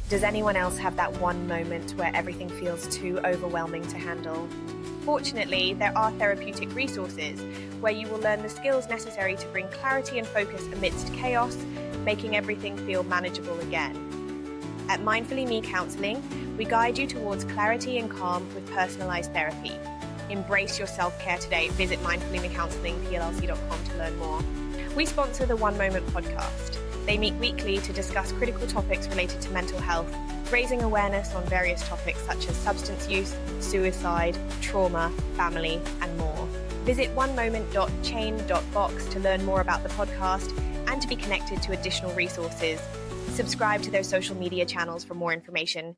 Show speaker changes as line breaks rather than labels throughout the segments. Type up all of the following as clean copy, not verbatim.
Does anyone else have that one moment where everything feels too overwhelming to handle? Fortunately, there are therapeutic resources where you will learn the skills necessary to bring clarity and focus amidst chaos, making everything feel manageable again. At Mindfully Me Counseling, we guide you towards clarity and calm with personalized therapy. Embrace your self-care today. Visit mindfullymecounselingplc.com to learn more. We sponsor the One Moment Podcast. They meet weekly to discuss critical topics related to mental health, raising awareness on various topics such as substance use, suicide, trauma, family, and more. Visit onemoment.chain.box to learn more about the podcast and to be connected to additional resources. Subscribe to their social media channels for more information.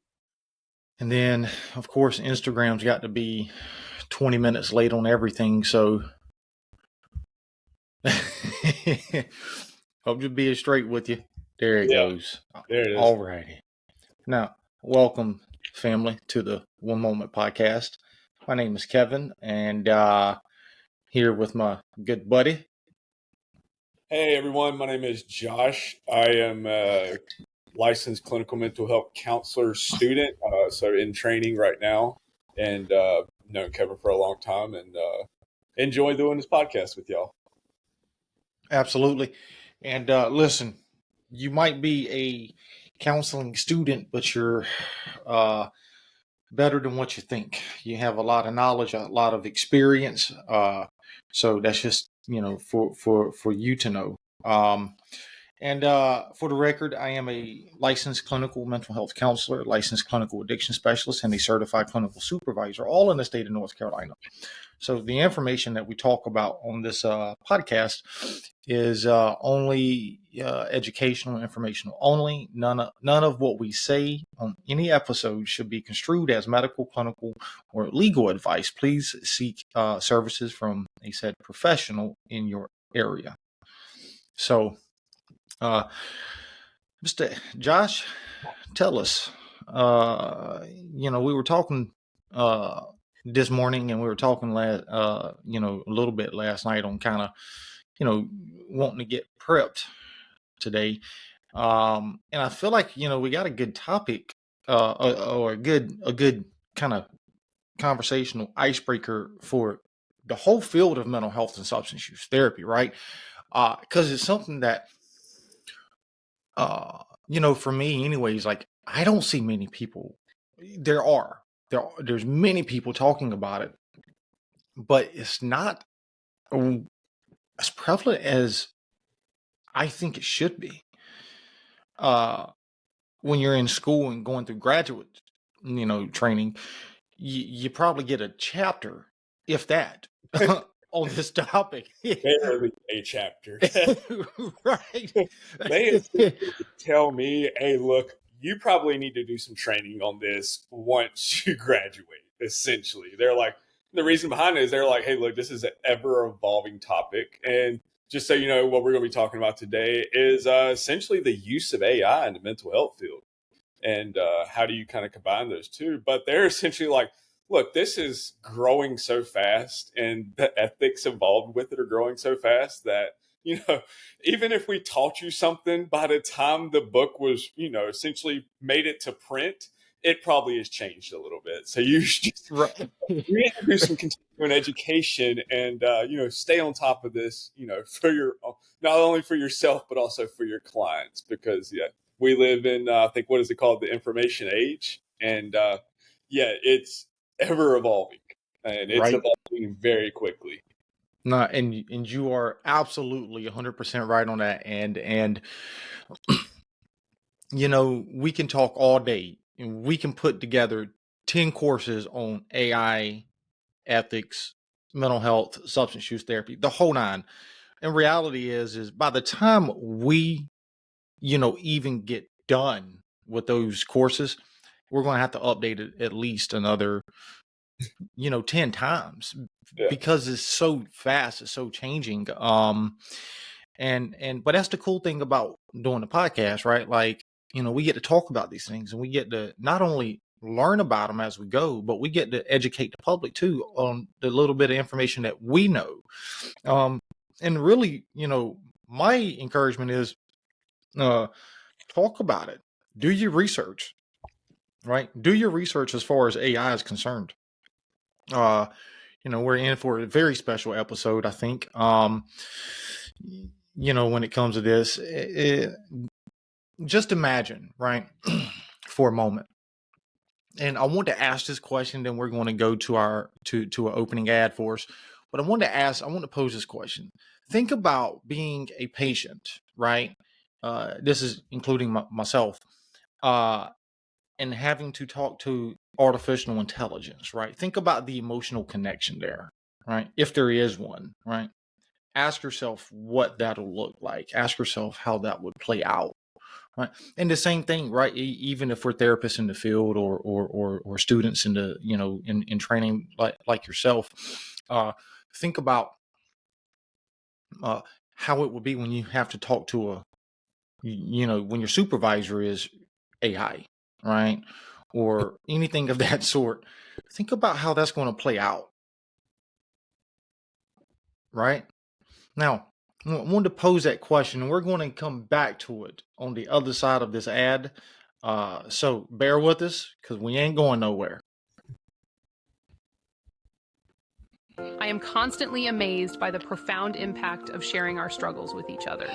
And then, of course, Instagram's got to be 20 minutes late on everything, so I'll just be straight with you. There it goes.
There it is.
All righty. Now, welcome, family, to the One Moment Podcast. My name is Kevin, and here with my good buddy.
Hey, everyone. My name is Josh. I am a licensed clinical mental health counselor student, so in training right now, and known Kevin for a long time, and enjoy doing this podcast with y'all.
Absolutely. And listen, you might be a counseling student, but you're better than what you think. You have a lot of knowledge, a lot of experience. So that's just, for you to know. And for the record, I am a licensed clinical mental health counselor, licensed clinical addiction specialist, and a certified clinical supervisor, all in the state of North Carolina. So the information that we talk about on this podcast is only educational, informational only. None of what we say on any episode should be construed as medical, clinical, or legal advice. Please seek services from a said professional in your area. So, Mr. Josh, tell us, we were talking this morning, and we were talking a little bit last night on kind of, wanting to get prepped today. And I feel like, we got a good topic, or a good kind of conversational icebreaker for the whole field of mental health and substance use therapy, right? Because it's something that, for me anyways, like, I don't see many people. There's many people talking about it, but it's not as prevalent as I think it should be. When you're in school and going through graduate, training, you probably get a chapter, if that, on this topic.
Barely a chapter.
Right.
They tell me, hey, look, you probably need to do some training on this once you graduate, essentially. They're like, the reason behind it is they're like, hey, look, this is an ever-evolving topic. And just so you know, what we're going to be talking about today is essentially the use of AI in the mental health field. And how do you kind of combine those two? But they're essentially like, look, this is growing so fast, and the ethics involved with it are growing so fast that, even if we taught you something by the time the book was, essentially made it to print, it probably has changed a little bit. So you should just you have to do some continuing education and, stay on top of this, for not only for yourself, but also for your clients, because we live in, I think, what is it called? The information age. And it's ever evolving, and it's evolving very quickly.
No, and you are absolutely 100% right on that. And we can talk all day, and we can put together 10 courses on AI, ethics, mental health, substance use therapy, the whole nine. And reality is by the time we, even get done with those courses, we're going to have to update it at least another 10 times, because it's so fast, it's so changing. But that's the cool thing about doing the podcast, right? Like, we get to talk about these things, and we get to not only learn about them as we go, but we get to educate the public too on the little bit of information that we know. And really, my encouragement is, talk about it. Do your research. right? Do your research as far as AI is concerned. We're in for a very special episode, I think. When it comes to this, just imagine, right, for a moment. And I want to ask this question, then we're going to go to our to an opening ad for us. But I want to pose this question. Think about being a patient, right? This is including myself, and having to talk to artificial intelligence, right? Think about the emotional connection there, right? If there is one, right? Ask yourself what that'll look like. Ask yourself how that would play out. Right. And the same thing, right? Even if we're therapists in the field or students in the, in training like yourself, think about how it would be when you have to talk to when your supervisor is AI, right? Or anything of that sort. Think about how that's going to play out, right? Now, I wanted to pose that question, and we're going to come back to it on the other side of this ad. So bear with us because we ain't going nowhere.
I am constantly amazed by the profound impact of sharing our struggles with each other.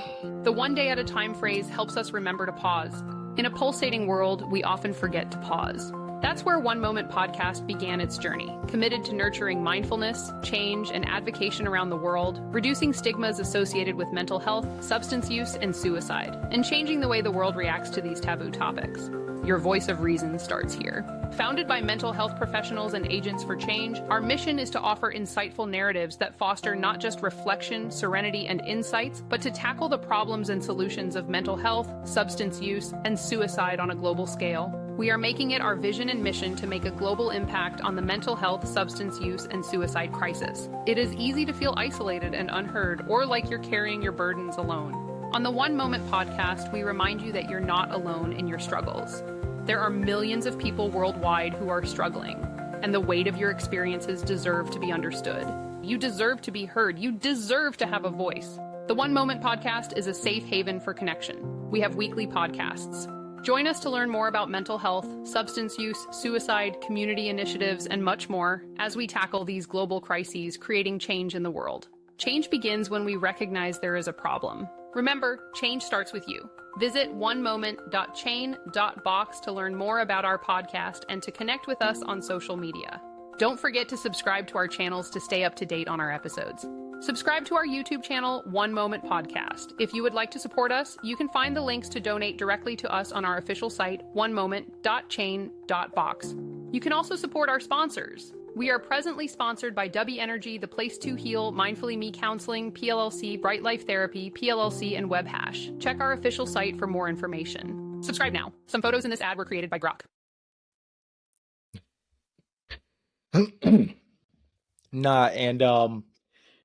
The one day at a time phrase helps us remember to pause. In a pulsating world, we often forget to pause. That's where One Moment Podcast began its journey, committed to nurturing mindfulness, change, and advocacy around the world, reducing stigmas associated with mental health, substance use, and suicide, and changing the way the world reacts to these taboo topics. Your voice of reason starts here. Founded by mental health professionals and agents for change, our mission is to offer insightful narratives that foster not just reflection, serenity, and insights, but to tackle the problems and solutions of mental health, substance use, and suicide on a global scale. We are making it our vision and mission to make a global impact on the mental health, substance use, and suicide crisis. It is easy to feel isolated and unheard, or like you're carrying your burdens alone. On the One Moment Podcast, we remind you that you're not alone in your struggles. There are millions of people worldwide who are struggling, and the weight of your experiences deserve to be understood. You deserve to be heard. You deserve to have a voice. The One Moment Podcast is a safe haven for connection. We have weekly podcasts. Join us to learn more about mental health, substance use, suicide, community initiatives, and much more as we tackle these global crises, creating change in the world. Change begins when we recognize there is a problem. Remember, change starts with you. Visit onemoment.chain.box to learn more about our podcast and to connect with us on social media. Don't forget to subscribe to our channels to stay up to date on our episodes. Subscribe to our YouTube channel, One Moment Podcast. If you would like to support us, you can find the links to donate directly to us on our official site, onemoment.chain.box. You can also support our sponsors. We are presently sponsored by W Energy, The Place to Heal, Mindfully Me Counseling, PLLC, Bright Life Therapy, PLLC, and WebHash. Check our official site for more information. Subscribe now. Some photos in this ad were created by Grok.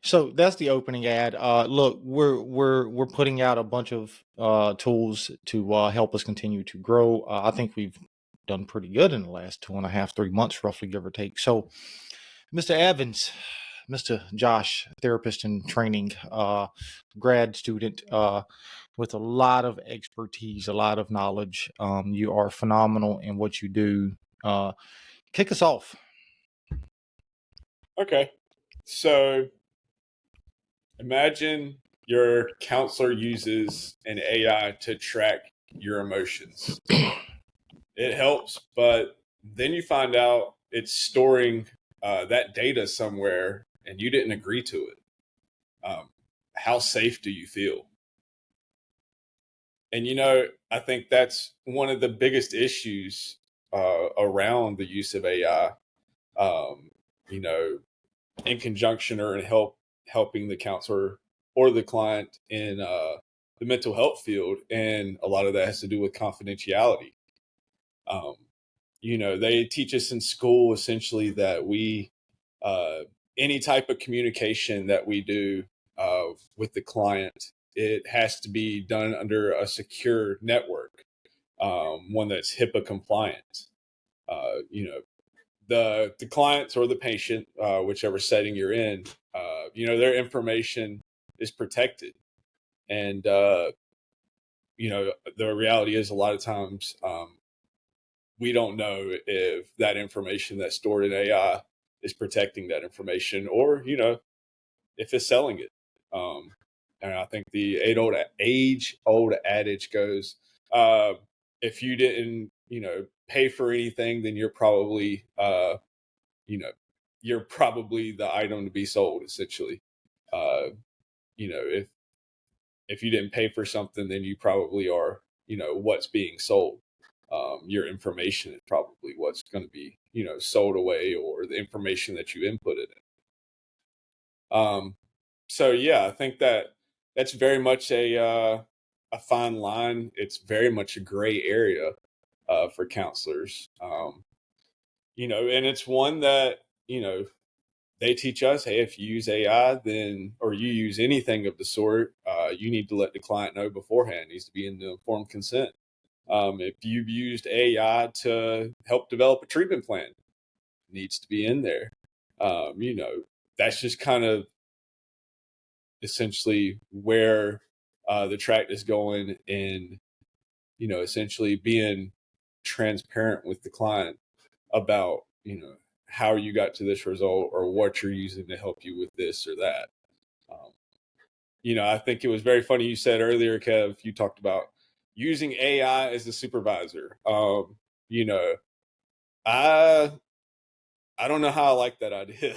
So that's the opening ad. Look, we're putting out a bunch of tools to help us continue to grow. I think we've done pretty good in the last 2.5, 3 months, roughly, give or take. So, Mr. Evans, Mr. Josh, therapist in training, grad student with a lot of expertise, a lot of knowledge. You are phenomenal in what you do. Kick us off.
Okay. So imagine your counselor uses an AI to track your emotions. It helps, but then you find out it's storing that data somewhere and you didn't agree to it. How safe do you feel? And, I think that's one of the biggest issues around the use of AI, in conjunction or in helping the counselor or the client in the mental health field. And a lot of that has to do with confidentiality. They teach us in school essentially that we, any type of communication that we do with the client, it has to be done under a secure network, one that's HIPAA compliant. The clients or the patient, whichever setting you're in, their information is protected. And, the reality is a lot of times, we don't know if that information that's stored in AI is protecting that information, or if it's selling it. And I think the age-old adage goes, if you didn't, pay for anything, then you're probably, you're probably the item to be sold, essentially. If you didn't pay for something, then you probably are, what's being sold. Your information is probably what's going to be, sold away, or the information that you inputted in. So yeah, I think that's very much a fine line. It's very much a gray area for counselors. And it's one that they teach us, hey, if you use AI, then, or you use anything of the sort, you need to let the client know beforehand. It needs to be in the informed consent. If you've used AI to help develop a treatment plan, it needs to be in there. That's just kind of essentially where the track is going, and essentially being transparent with the client about how you got to this result, or what you're using to help you with this or that. I think it was very funny you said earlier, Kev, you talked about using AI as a supervisor. I don't know how I like that idea.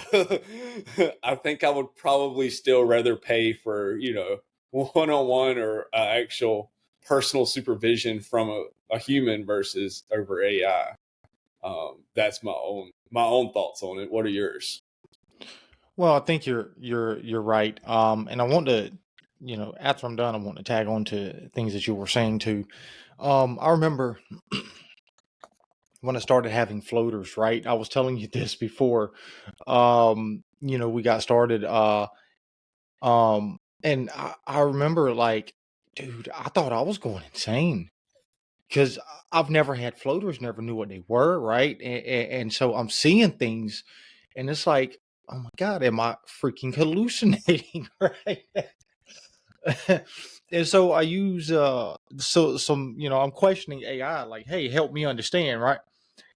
I think I would probably still rather pay for, one-on-one or actual personal supervision from a human versus over AI. That's my own thoughts on it. What are yours?
Well, I think you're right. And I want to, after I'm done, I want to tag on to things that you were saying too. I remember when I started having floaters, right? I was telling you this before. We got started. And I remember, like, dude, I thought I was going insane because I've never had floaters, never knew what they were, right? And so I'm seeing things, and it's like, oh my God, am I freaking hallucinating, right? And so I use I'm questioning AI, like, hey, help me understand, right?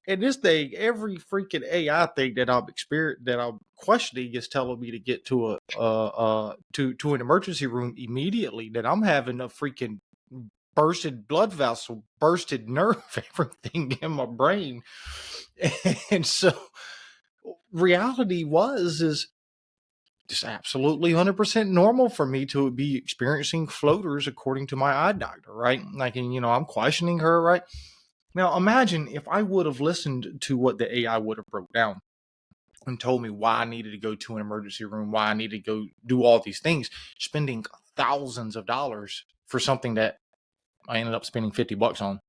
And this thing, every freaking AI thing that I'm questioning is telling me to get to to an emergency room immediately. That I'm having a freaking bursted blood vessel, bursted nerve, everything in my brain. And so reality is just absolutely 100% normal for me to be experiencing floaters according to my eye doctor, right? Like, and I'm questioning her, right? Now, imagine if I would have listened to what the AI would have broke down and told me why I needed to go to an emergency room, why I needed to go do all these things, spending thousands of dollars for something that I ended up spending $50 on.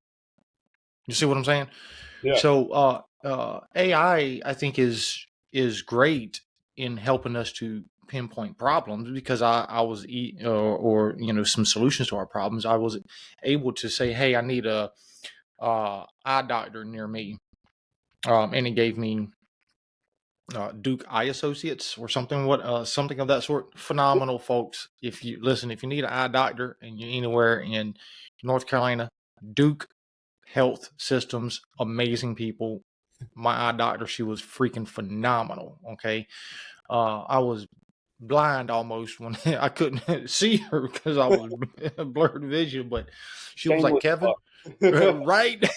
You see what I'm saying?
Yeah.
So AI, I think, is great in helping us to pinpoint problems, because I was or some solutions to our problems. I was able to say, hey, I need a eye doctor near me, and it gave me Duke Eye Associates or something something of that sort. Phenomenal folks. If you need an eye doctor and you're anywhere in North Carolina, Duke Health Systems, amazing people. My eye doctor, she was freaking phenomenal. Okay, I was blind almost when I couldn't see her because I was blurred vision, but she was like, Kevin, right?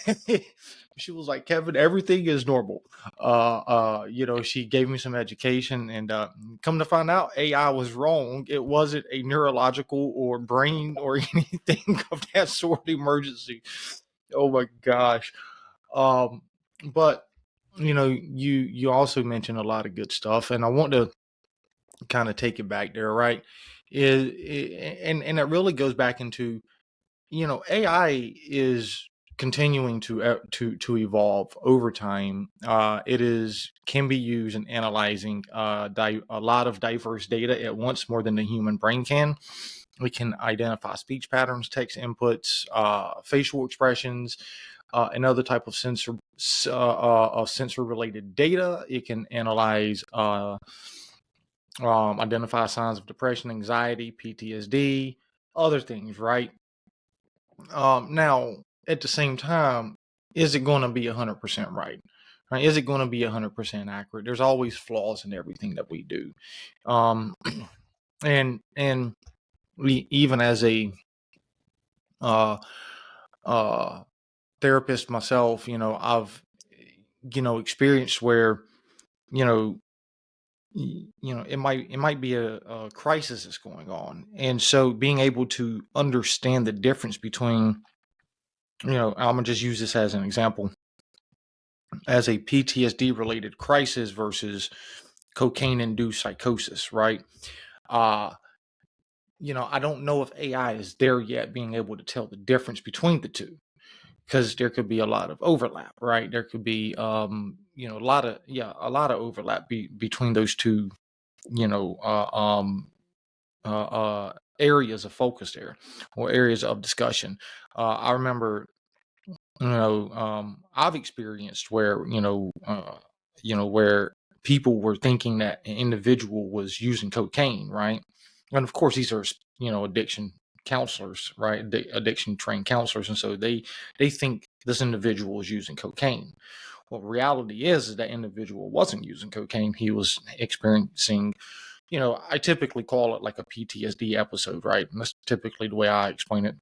She was like, Kevin, everything is normal. She gave me some education, and come to find out, AI was wrong. It wasn't a neurological or brain or anything of that sort emergency. Oh my gosh. But you also mentioned a lot of good stuff, and I want to kind of take it back there, right? And it really goes back into, AI is continuing to evolve over time. Can be used in analyzing a lot of diverse data at once, more than the human brain can. We can identify speech patterns, text inputs, facial expressions, and other type of sensor related data. It can analyze, identify signs of depression, anxiety, PTSD, other things, right? Now, at the same time, is it going to be 100% right? Right? Is it going to be 100% accurate? There's always flaws in everything that we do. Um, and we, even as a uh, uh, therapist myself, I've, experienced where, you know, it might be a crisis that's going on. And so being able to understand the difference between, I'm gonna just use this as an example, as a PTSD related crisis versus cocaine induced psychosis, right? Uh, I don't know if AI is there yet being able to tell the difference between the two, because there could be a lot of overlap, right? There could be, a lot of overlap between those two, you know, uh, um, areas of focus there, or areas of discussion. I remember, I've experienced where, where people were thinking that an individual was using cocaine, right? And of course, these are, addiction counselors, right? Addiction trained counselors. And so they think this individual is using cocaine. Well, reality is that individual wasn't using cocaine. He was experiencing, I typically call it like a PTSD episode, right? And that's typically the way I explain it.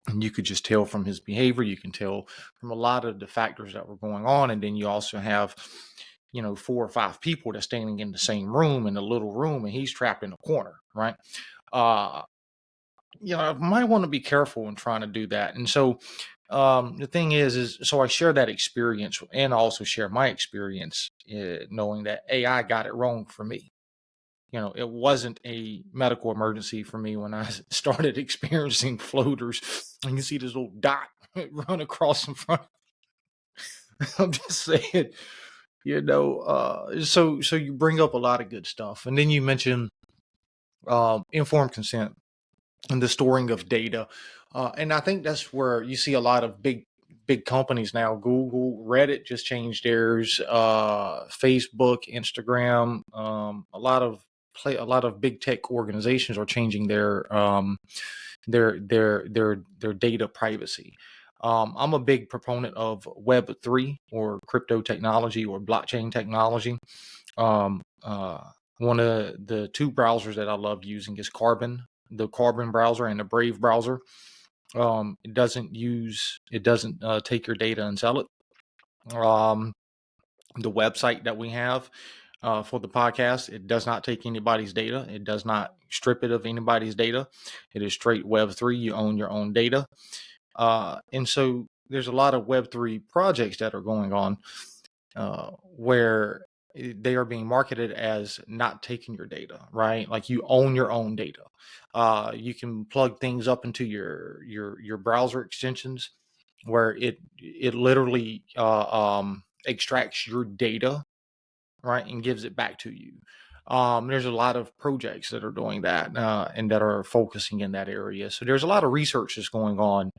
And you could just tell from his behavior. You can tell from a lot of the factors that were going on. And then you also have, 4 or 5 people that's standing in the same room, in a little room, and he's trapped in a corner, right? Uh, might want to be careful in trying to do that. And so the thing is so I share that experience, and also share my experience, knowing that AI got it wrong for me. It wasn't a medical emergency for me when I started experiencing floaters, and you see this little dot run across in front. I'm just saying, so you bring up a lot of good stuff. And then you mention informed consent and the storing of data. And I think that's where you see a lot of big companies now. Google, Reddit just changed theirs. Facebook, Instagram, a lot of big tech organizations are changing their data privacy. I'm a big proponent of Web3, or crypto technology, or blockchain technology. Um, uh, One of the two browsers that I love using is the Carbon browser, and the Brave browser. It doesn't take your data and sell it. The website that we have for the podcast, it does not take anybody's data. It does not strip it of anybody's data. It is straight Web3. You own your own data. And so there's a lot of Web3 projects that are going on where they are being marketed as not taking your data, right? Like, you own your own data. You can plug things up into your browser extensions, where it literally extracts your data, right, and gives it back to you. There's a lot of projects that are doing that, and that are focusing in that area. So there's a lot of research that's going on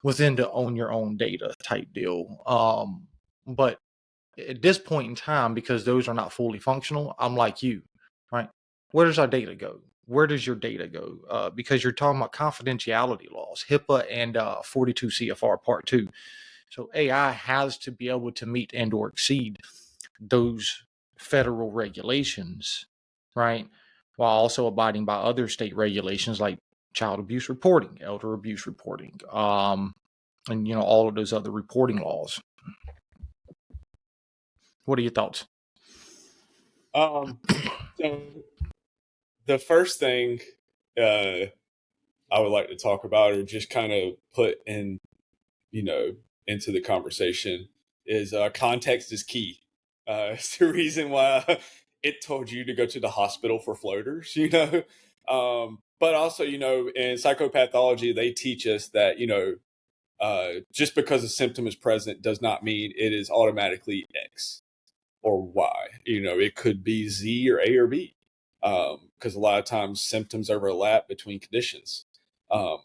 within the own your own data type deal. But at this point in time, because those are not fully functional, I'm like you, right? Where does our data go? Where does your data go? Because you're talking about confidentiality laws, HIPAA, and 42 CFR Part 2. So AI has to be able to meet and or exceed those federal regulations, right? While also abiding by other state regulations like child abuse reporting, elder abuse reporting, and all of those other reporting laws. What are your thoughts?
So the first thing I would like to talk about, or just kind of put in, into the conversation, is context is key. It's the reason why it told you to go to the hospital for floaters, but also, in psychopathology, they teach us that, just because a symptom is present does not mean it is automatically X or Y. It could be Z or A or B, because a lot of times symptoms overlap between conditions. Um,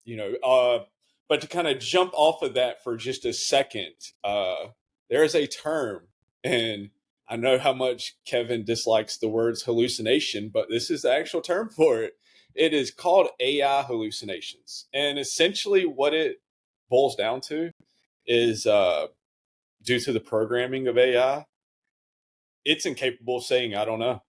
but to kind of jump off of that for just a second, there is a term, and I know how much Kevin dislikes the words hallucination, but this is the actual term for it. It is called AI hallucinations. And essentially what it boils down to is due to the programming of AI, it's incapable of saying, I don't know.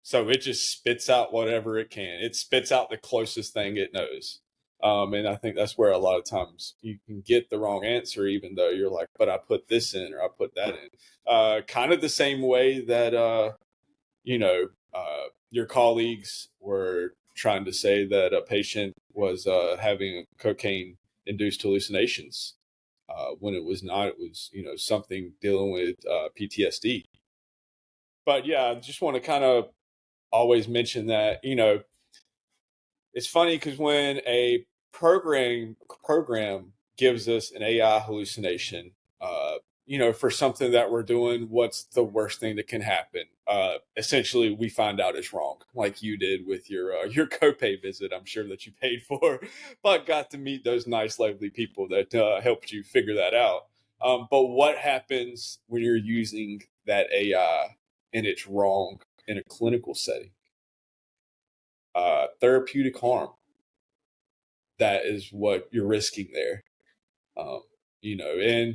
So it just spits out whatever it can. It spits out the closest thing it knows. And I think that's where a lot of times you can get the wrong answer, even though you're like, but I put this in or I put that in. Kind of the same way that, your colleagues were trying to say that a patient was having cocaine induced hallucinations when it was not. It was, something dealing with PTSD. But yeah, I just want to kind of always mention that, it's funny because when a program gives us an AI hallucination, for something that we're doing, what's the worst thing that can happen? Essentially, we find out it's wrong, like you did with your copay visit. I'm sure that you paid for, but got to meet those nice, lovely people that helped you figure that out. But what happens when you're using that AI and it's wrong in a clinical setting? Therapeutic harm. That is what you're risking there. And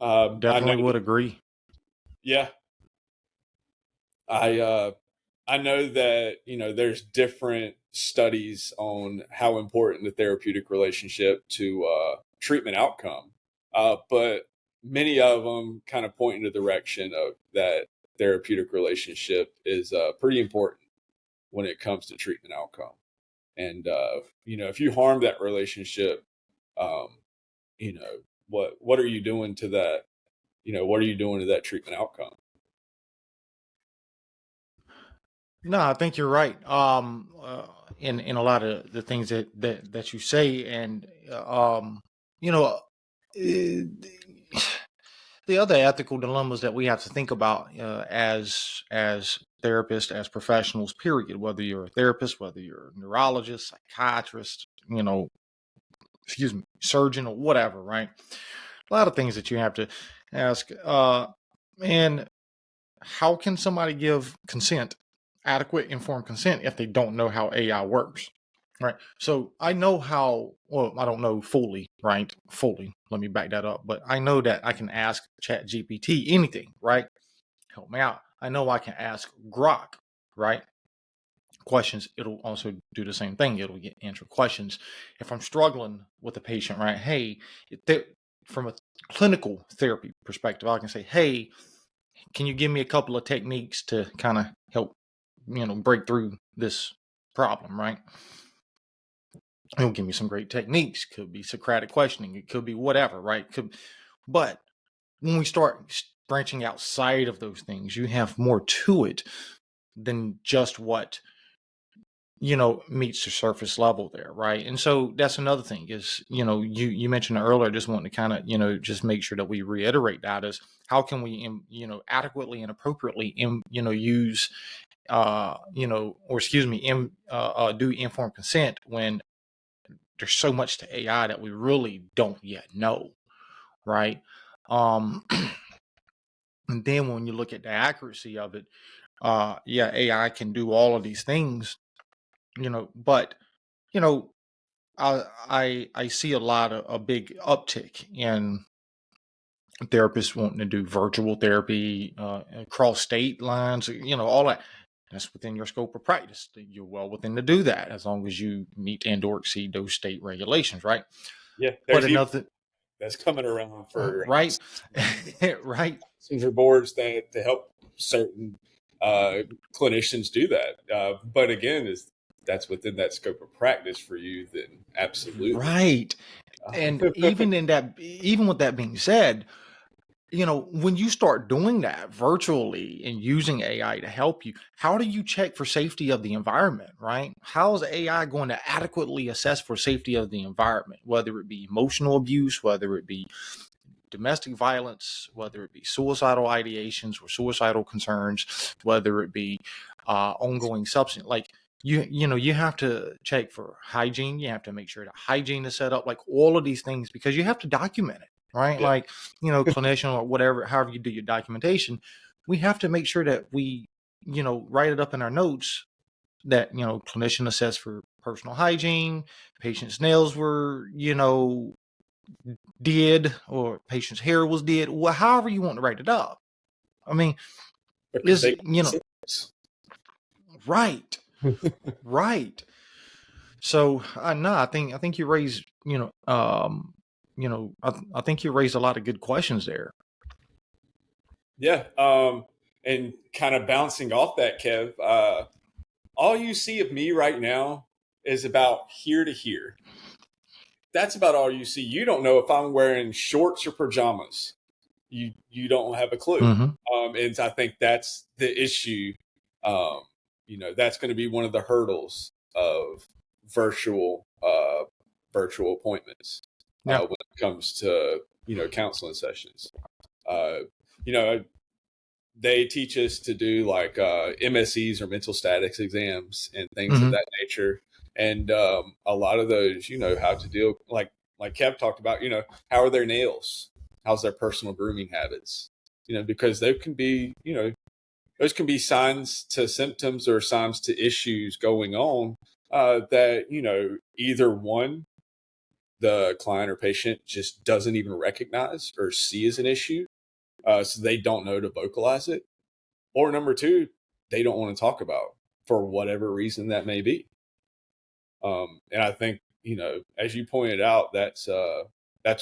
Definitely would agree.
Yeah, I know that there's different studies on how important the therapeutic relationship to treatment outcome, but many of them kind of point in the direction of that therapeutic relationship is pretty important when it comes to treatment outcome. And if you harm that relationship, um, what are you doing to that? What are you doing to that treatment outcome?
No, I think you're right. In a lot of the things that you say, and you know, eh, the other ethical dilemmas that we have to think about as therapists, as professionals, period. Whether you're a therapist, whether you're a neurologist, psychiatrist, surgeon or whatever, right? A lot of things that you have to ask. And how can somebody give consent, adequate informed consent, if they don't know how AI works? Right. So I know I don't know fully, right? Fully. Let me back that up. But I know that I can ask ChatGPT anything, right? Help me out. I know I can ask Grok, right? Questions. It'll also do the same thing. It'll answer questions. If I'm struggling with a patient, right? Hey, from a clinical therapy perspective, I can say, hey, can you give me a couple of techniques to kind of help, break through this problem, right? He'll give me some great techniques. Could be Socratic questioning. It could be whatever, right? But when we start branching outside of those things, you have more to it than just what meets the surface level there, right? And so that's another thing is, you mentioned earlier, just wanting to kind of, just make sure that we reiterate that is how can we, adequately and appropriately, use, do informed consent when there's so much to AI that we really don't yet know, right? And then when you look at the accuracy of it, AI can do all of these things, but I see a big uptick in therapists wanting to do virtual therapy across state lines, all that. That's within your scope of practice. You're well within to do that as long as you meet and or exceed those state regulations, right?
Yeah,
But another
that's coming around for
right, right,
seizure boards that to help certain clinicians do that. But again, that's within that scope of practice for you, then absolutely
right. And even with that being said, when you start doing that virtually and using AI to help you, how do you check for safety of the environment, right? How is AI going to adequately assess for safety of the environment, whether it be emotional abuse, whether it be domestic violence, whether it be suicidal ideations or suicidal concerns, whether it be ongoing substance, like you have to check for hygiene. You have to make sure that hygiene is set up, like all of these things, because you have to document it, right?
Yeah.
Like, clinician or whatever, however you do your documentation, we have to make sure that we, write it up in our notes that, clinician assessed for personal hygiene, patient's nails were, did, or patient's hair was did, well, however you want to write it up. I mean,
Because
is,
they
right, right. So no, I think you raised, I think you raised a lot of good questions there.
Yeah. And kind of bouncing off that, Kev, all you see of me right now is about here to here. That's about all you see. You don't know if I'm wearing shorts or pajamas. You don't have a clue.
Mm-hmm.
And I think that's the issue. That's going to be one of the hurdles of virtual virtual appointments
Yeah.
when it comes to counseling sessions. You know, they teach us to do like MSEs or mental status exams and things of that nature. And a lot of those, how to deal, like Kev talked about, how are their nails? How's their personal grooming habits? Because they can be, those can be signs to symptoms or signs to issues going on that, either one, the client or patient just doesn't even recognize or see as an issue. So they don't know to vocalize it. Or number two, they don't want to talk about for whatever reason that may be. And I think, as you pointed out, that's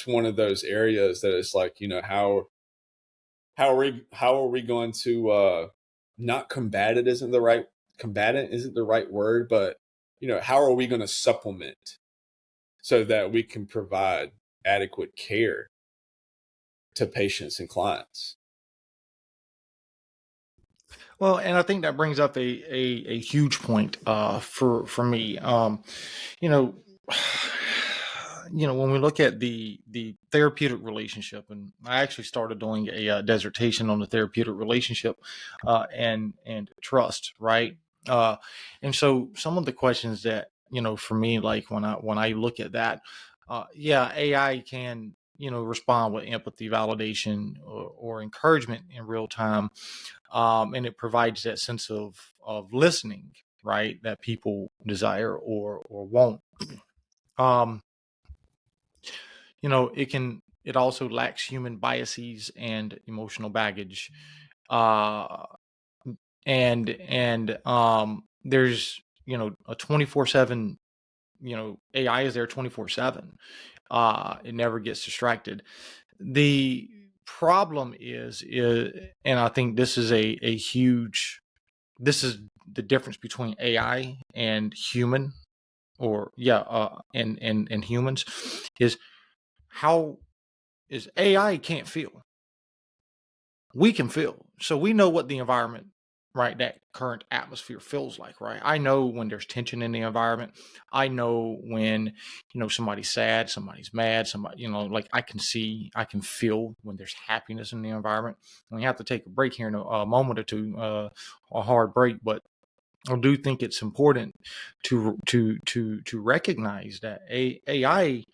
one of those areas that it's like, how are we going to not combatant isn't the right word, but how are we going to supplement so that we can provide adequate care to patients and clients?
Well, and I think that brings up a huge point for me. When we look at the therapeutic relationship, and I actually started doing a dissertation on the therapeutic relationship and trust, right? And so some of the questions that for me, like when I look at that, AI can respond with empathy, validation, or encouragement in real time. And it provides that sense of listening, right, that people desire or want. It also lacks human biases and emotional baggage. Uh, and there's a 24/7, AI is there 24/7. It never gets distracted. The problem is, and I think this is this is the difference between AI and human, and humans, is how is AI can't feel. We can feel. So we know what the environment, right, that current atmosphere feels like, right? I know when there's tension in the environment. I know when, somebody's sad, somebody's mad, somebody, like I can feel when there's happiness in the environment. And we have to take a break here in a moment or two, a hard break, but I do think it's important to recognize that AI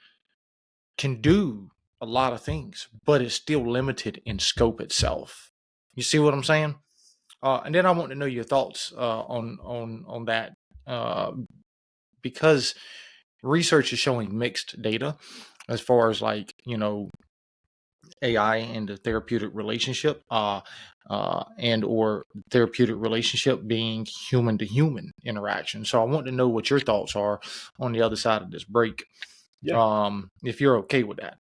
can do a lot of things, but it's still limited in scope itself. You see what I'm saying? And then I want to know your thoughts on that, because research is showing mixed data as far as like AI and the therapeutic relationship, and or therapeutic relationship being human to human interaction. So I want to know what your thoughts are on the other side of this break.
Yeah.
If you're okay with that.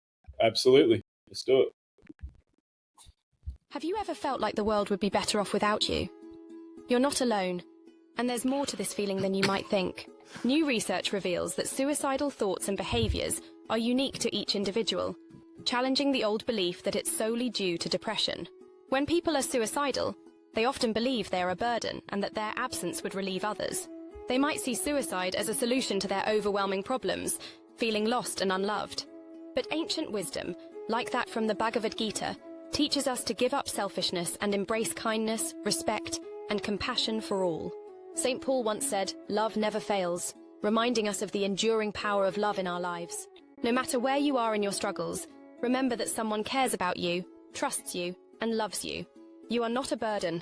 Absolutely. Let's do it.
Have you ever felt like the world would be better off without you? You're not alone, and there's more to this feeling than you might think. New research reveals that suicidal thoughts and behaviors are unique to each individual, challenging the old belief that it's solely due to depression. When people are suicidal, they often believe they are a burden and that their absence would relieve others. They might see suicide as a solution to their overwhelming problems, feeling lost and unloved. But ancient wisdom, like that from the Bhagavad Gita, teaches us to give up selfishness and embrace kindness, respect, and compassion for all. St. Paul once said, "Love never fails," reminding us of the enduring power of love in our lives. No matter where you are in your struggles, remember that someone cares about you, trusts you, and loves you. You are not a burden.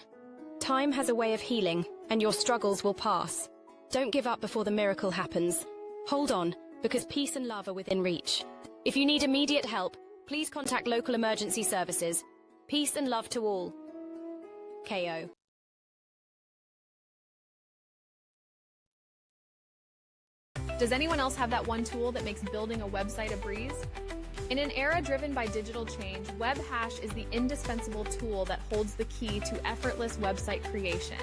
Time has a way of healing, and your struggles will pass. Don't give up before the miracle happens. Hold on, because peace and love are within reach. If you need immediate help, please contact local emergency services. Peace and love to all. KO.
Does anyone else have that one tool that makes building a website a breeze? In an era driven by digital change, WebHash is the indispensable tool that holds the key to effortless website creation.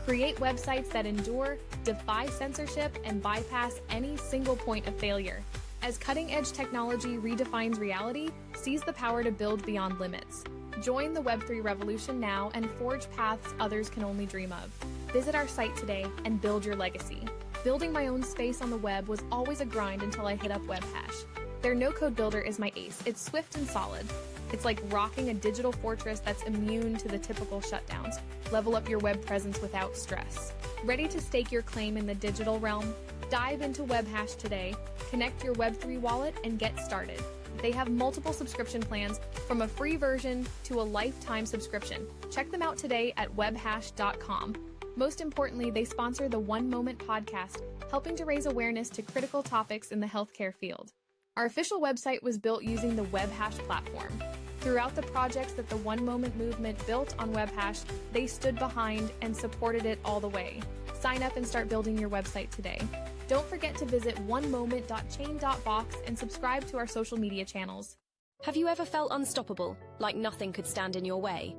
Create websites that endure, defy censorship, and bypass any single point of failure. As cutting-edge technology redefines reality, seize the power to build beyond limits. Join the Web3 revolution now and forge paths others can only dream of. Visit our site today and build your legacy. Building my own space on the web was always a grind until I hit up WebHash. Their no-code builder is my ace. It's swift and solid. It's like rocking a digital fortress that's immune to the typical shutdowns. Level up your web presence without stress. Ready to stake your claim in the digital realm? Dive into WebHash today, connect your Web3 wallet, and get started. They have multiple subscription plans, from a free version to a lifetime subscription. Check them out today at webhash.com. Most importantly, they sponsor the One Moment podcast, helping to raise awareness to critical topics in the healthcare field. Our official website was built using the WebHash platform. Throughout the projects that the One Moment movement built on WebHash, they stood behind and supported it all the way. Sign up and start building your website today. Don't forget to visit onemoment.chain.box and subscribe to our social media channels.
Have you ever felt unstoppable, like nothing could stand in your way?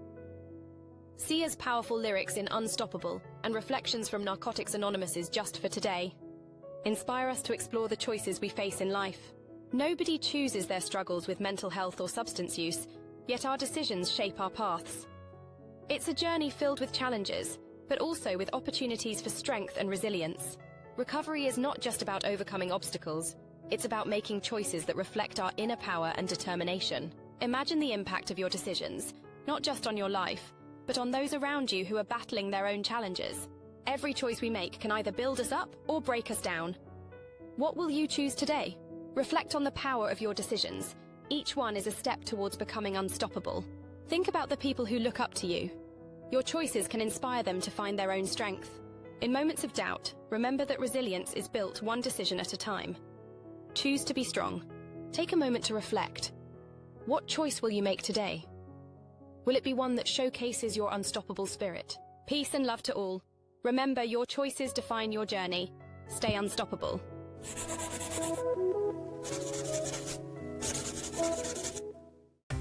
Sia's powerful lyrics in Unstoppable and reflections from Narcotics Anonymous's Just for Today inspire us to explore the choices we face in life. Nobody chooses their struggles with mental health or substance use, yet our decisions shape our paths. It's a journey filled with challenges, but also with opportunities for strength and resilience. Recovery is not just about overcoming obstacles, it's about making choices that reflect our inner power and determination. Imagine the impact of your decisions, not just on your life, but on those around you who are battling their own challenges. Every choice we make can either build us up or break us down. What will you choose today? Reflect on the power of your decisions. Each one is a step towards becoming unstoppable. Think about the people who look up to you. Your choices can inspire them to find their own strength. In moments of doubt, remember that resilience is built one decision at a time. Choose to be strong. Take a moment to reflect. What choice will you make today? Will it be one that showcases your unstoppable spirit? Peace and love to all. Remember, your choices define your journey. Stay unstoppable.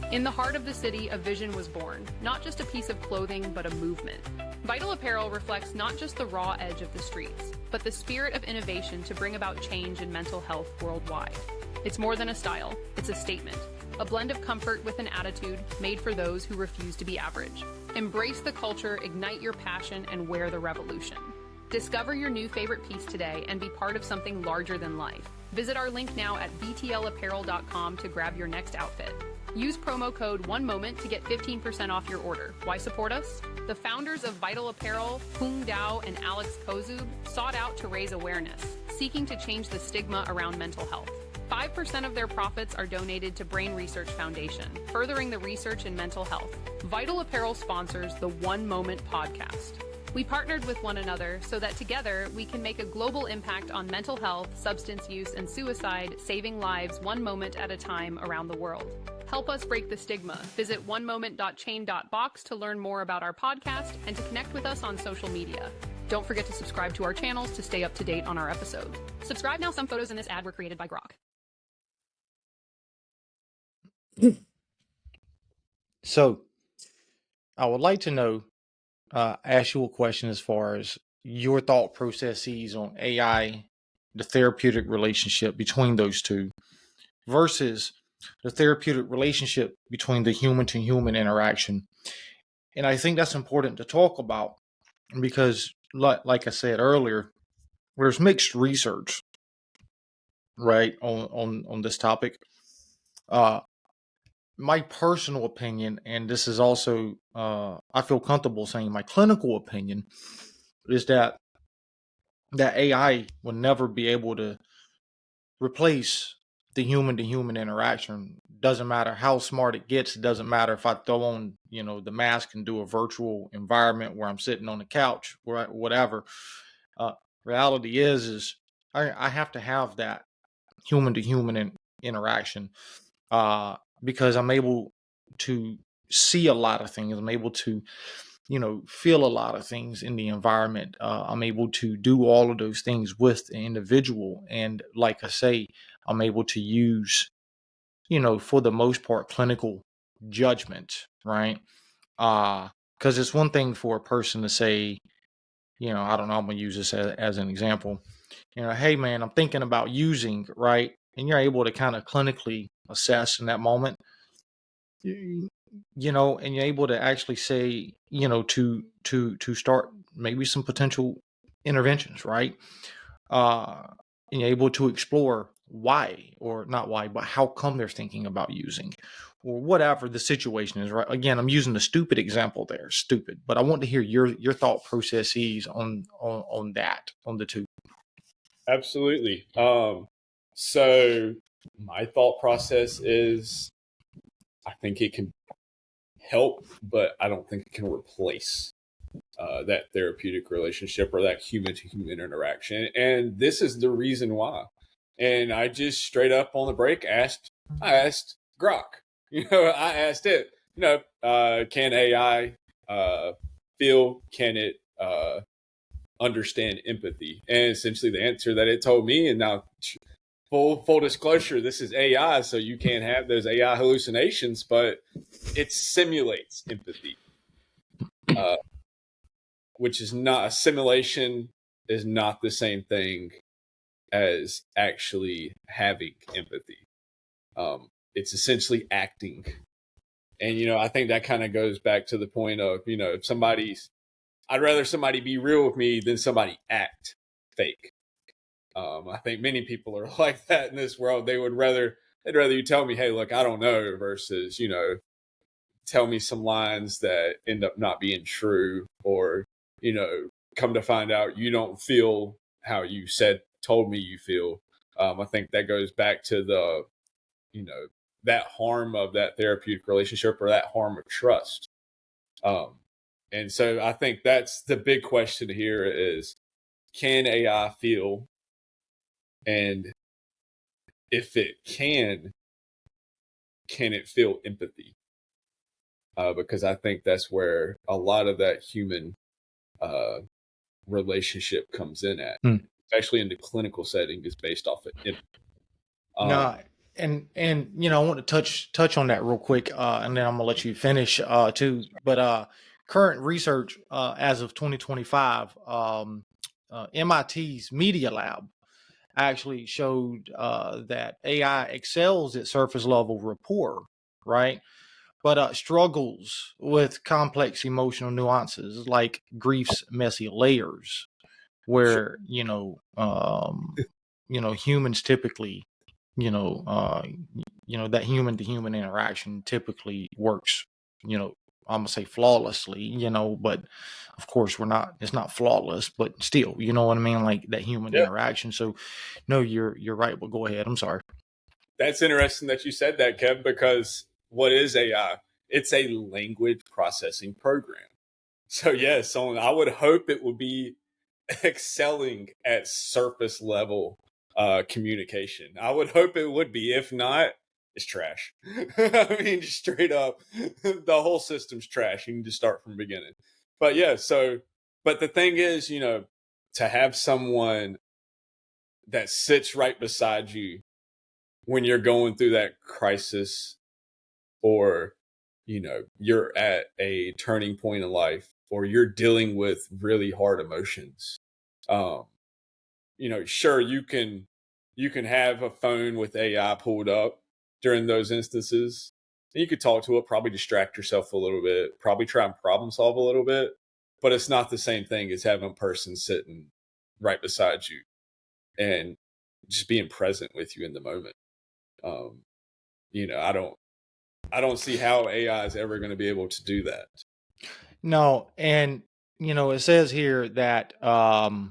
In the heart of the city, a vision was born, not just a piece of clothing, but a movement. Vital Apparel reflects not just the raw edge of the streets, but the spirit of innovation to bring about change in mental health worldwide. It's more than a style, it's a statement. A blend of comfort with an attitude made for those who refuse to be average. Embrace the culture, ignite your passion, and wear the revolution. Discover your new favorite piece today and be part of something larger than life. Visit our link now at vtlapparel.com to grab your next outfit. Use promo code OneMoment to get 15% off your order. Why support us? The founders of Vital Apparel, Hung Dao and Alex Kozub, sought out to raise awareness, seeking to change the stigma around mental health. 5% of their profits are donated to Brain Research Foundation, furthering the research in mental health. Vital Apparel sponsors the One Moment Podcast. We partnered with one another so that together we can make a global impact on mental health, substance use, and suicide, saving lives one moment at a time around the world. Help us break the stigma. Visit onemoment.chain.box to learn more about our podcast and to connect with us on social media. Don't forget to subscribe to our channels to stay up to date on our episodes. Subscribe now. Some photos in this ad were created by Grok.
So I would like to know, ask you a question as far as your thought processes on AI, the therapeutic relationship between those two versus the therapeutic relationship between the human to human interaction. And I think that's important to talk about because like I said earlier, there's mixed research, right, on this topic. My personal opinion, and this is also, I feel comfortable saying my clinical opinion, is that AI will never be able to replace the human to human interaction. Doesn't matter how smart it gets. It doesn't matter if I throw on, the mask and do a virtual environment where I'm sitting on the couch or whatever. Reality is I have to have that human to human interaction, because I'm able to see a lot of things. I'm able to, feel a lot of things in the environment. I'm able to do all of those things with the individual. And like I say, I'm able to use, for the most part, clinical judgment, right? Because it's one thing for a person to say, I don't know, I'm going to use this as an example. Hey man, I'm thinking about using, right? And you're able to kind of clinically assess in that moment, and you're able to actually say, to start maybe some potential interventions, right? And you're able to explore why, or not why, but how come they're thinking about using, or whatever the situation is, right? Again, I'm using the stupid example there, stupid, but I want to hear your thought processes on that, on the two.
Absolutely. So my thought process is, I think it can help, but I don't think it can replace that therapeutic relationship or that human to human interaction. And this is the reason why. And I just straight up on the break I asked Grok, I asked it, can AI feel, can it understand empathy? And essentially the answer that it told me, and now full disclosure, this is AI, so you can't have those AI hallucinations, but it simulates empathy, which is not, a simulation is not the same thing as actually having empathy. It's essentially acting. And, I think that kind of goes back to the point of, if I'd rather somebody be real with me than somebody act fake. I think many people are like that in this world. They'd rather you tell me, hey, look, I don't know, versus, tell me some lines that end up not being true, or, come to find out you don't feel how you told me you feel. I think that goes back to the, that harm of that therapeutic relationship, or that harm of trust. And so I think that's the big question here is, can AI feel? And if it can it feel empathy? Because I think that's where a lot of that human relationship comes in at, especially in the clinical setting, is based off of empathy.
No, and I want to touch on that real quick, and then I'm gonna let you finish too. But current research as of 2025, MIT's Media Lab actually showed that AI excels at surface level rapport, right? But struggles with complex emotional nuances like grief's messy layers, where humans typically, that human to human interaction typically works, I'm gonna say flawlessly, but of course it's not flawless, but still, you know what I mean? Like that human interaction. So no, you're right, but go ahead. I'm sorry.
That's interesting that you said that, Kev, because what is AI? It's a language processing program. So yes, I would hope it would be excelling at surface level communication. I would hope it would be. If not, it's trash. I mean, just straight up, the whole system's trash. You can just start from the beginning. But yeah, but the thing is, to have someone that sits right beside you when you're going through that crisis, or, you're at a turning point in life, or you're dealing with really hard emotions. Sure, you can have a phone with AI pulled up during those instances, and you could talk to it, probably distract yourself a little bit, probably try and problem solve a little bit, but it's not the same thing as having a person sitting right beside you and just being present with you in the moment. I don't see how AI is ever going to be able to do that.
No, and it says here that current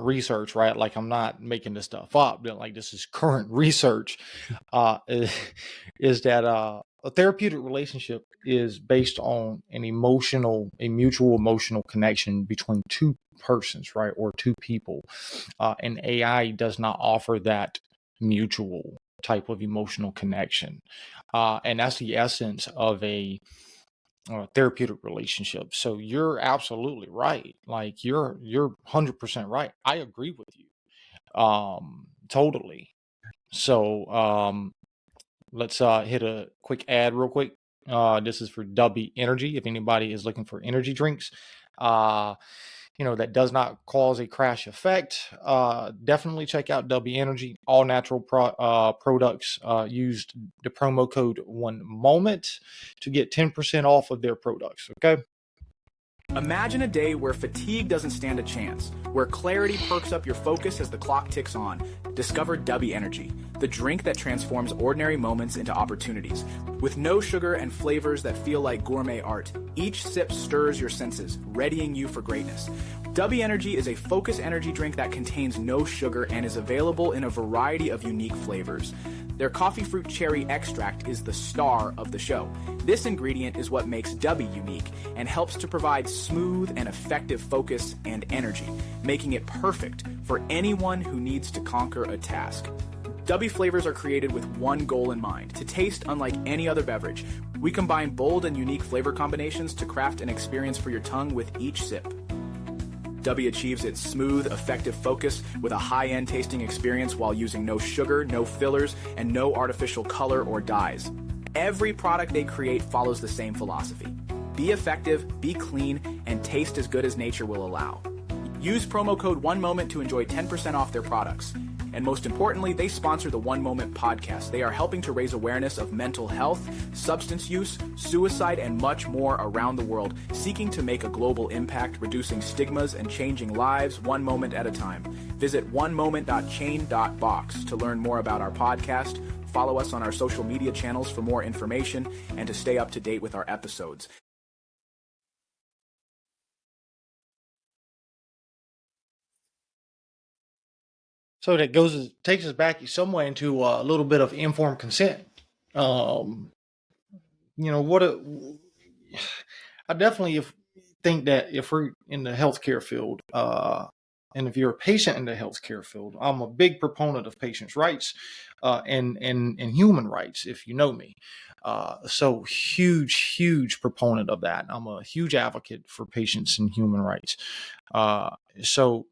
research, right? Like I'm not making this stuff up, but like this is current research, is that a therapeutic relationship is based on a mutual emotional connection between two persons, right? Or two people. And AI does not offer that mutual type of emotional connection. And that's the essence of a therapeutic relationship. So you're absolutely right. Like you're 100% right. I agree with you. Totally. So let's hit a quick ad real quick. This is for W Energy. If anybody is looking for energy drinks, that does not cause a crash effect, definitely check out W Energy. All natural products. Used the promo code OneMoment to get 10% off of their products. Okay.
Imagine a day where fatigue doesn't stand a chance, where clarity perks up your focus as the clock ticks on. Discover W Energy, the drink that transforms ordinary moments into opportunities. With no sugar and flavors that feel like gourmet art, each sip stirs your senses, readying you for greatness. W Energy is a focus energy drink that contains no sugar and is available in a variety of unique flavors. Their coffee fruit cherry extract is the star of the show. This ingredient is what makes W unique and helps to provide smooth and effective focus and energy, making it perfect for anyone who needs to conquer a task. W flavors are created with one goal in mind: to taste unlike any other beverage. We combine bold and unique flavor combinations to craft an experience for your tongue with each sip. W achieves its smooth, effective focus with a high-end tasting experience while using no sugar, no fillers, and no artificial color or dyes. Every product they create follows the same philosophy: be effective, be clean, and taste as good as nature will allow. Use promo code OneMoment to enjoy 10% off their products. And most importantly, they sponsor the One Moment Podcast. They are helping to raise awareness of mental health, substance use, suicide, and much more around the world, seeking to make a global impact, reducing stigmas and changing lives one moment at a time. Visit onemoment.chain.box to learn more about our podcast, follow us on our social media channels for more information, and to stay up to date with our episodes.
So that takes us back somewhere into a little bit of informed consent. I definitely think that if we're in the healthcare field, and if you're a patient in the healthcare field, I'm a big proponent of patients' rights and human rights, if you know me. So huge proponent of that. I'm a huge advocate for patients and human rights. So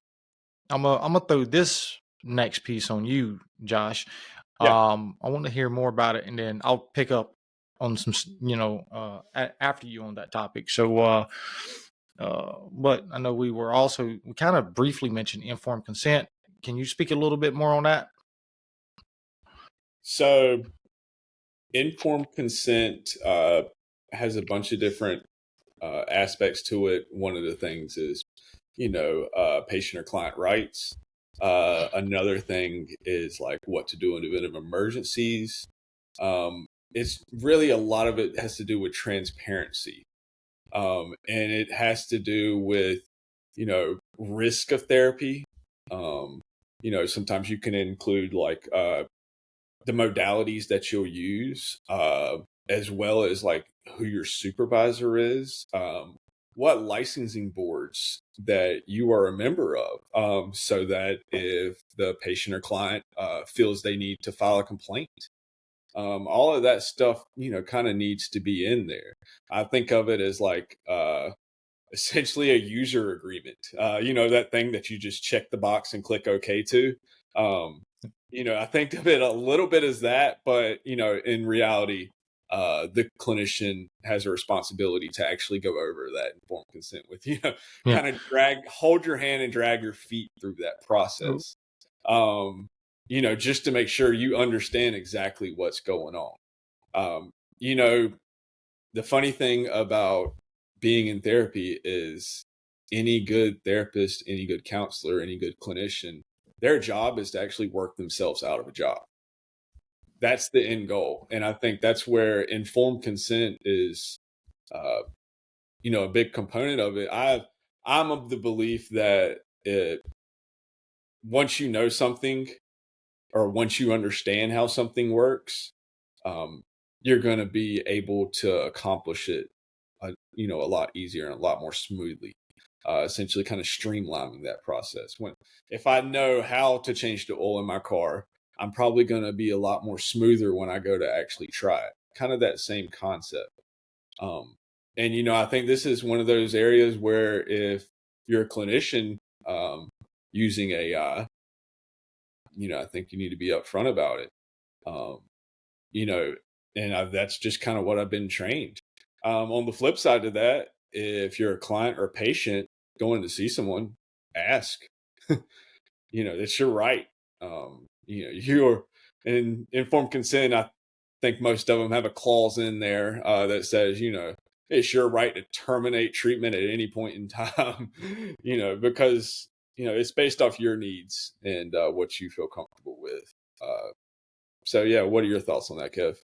I'm gonna throw this next piece on you, Josh.
Yeah.
I want to hear more about it, and then I'll pick up on some, after you on that topic. So, but I know we kind of briefly mentioned informed consent. Can you speak a little bit more on that?
So, informed consent has a bunch of different aspects to it. One of the things is, patient or client rights. Another thing is like what to do in the event of emergencies. It's really a lot of it has to do with transparency. And it has to do with, risk of therapy. Sometimes you can include like the modalities that you'll use, as well as like who your supervisor is, what licensing boards that you are a member of, so that if the patient or client feels they need to file a complaint, all of that stuff, kind of needs to be in there. I think of it as like essentially a user agreement, that thing that you just check the box and click OK to. I think of it a little bit as that, but, in reality, the clinician has a responsibility to actually go over that informed consent with you, kind of hold your hand and drag your feet through that process, just to make sure you understand exactly what's going on. The funny thing about being in therapy is any good therapist, any good counselor, any good clinician, their job is to actually work themselves out of a job. That's the end goal. And I think that's where informed consent is, a big component of it. I'm of the belief that once you know something, or once you understand how something works, you're going to be able to accomplish it, a lot easier and a lot more smoothly. Essentially kind of streamlining that process. If I know how to change the oil in my car, I'm probably going to be a lot more smoother when I go to actually try it. Kind of that same concept. And I think this is one of those areas where if you're a clinician using AI, I think you need to be upfront about it. That's just kind of what I've been trained. On the flip side of that, if you're a client or a patient going to see someone, ask. It's your right. You're in informed consent. I think most of them have a clause in there that says, it's your right to terminate treatment at any point in time, because, it's based off your needs and what you feel comfortable with. So yeah, what are your thoughts on that, Kev?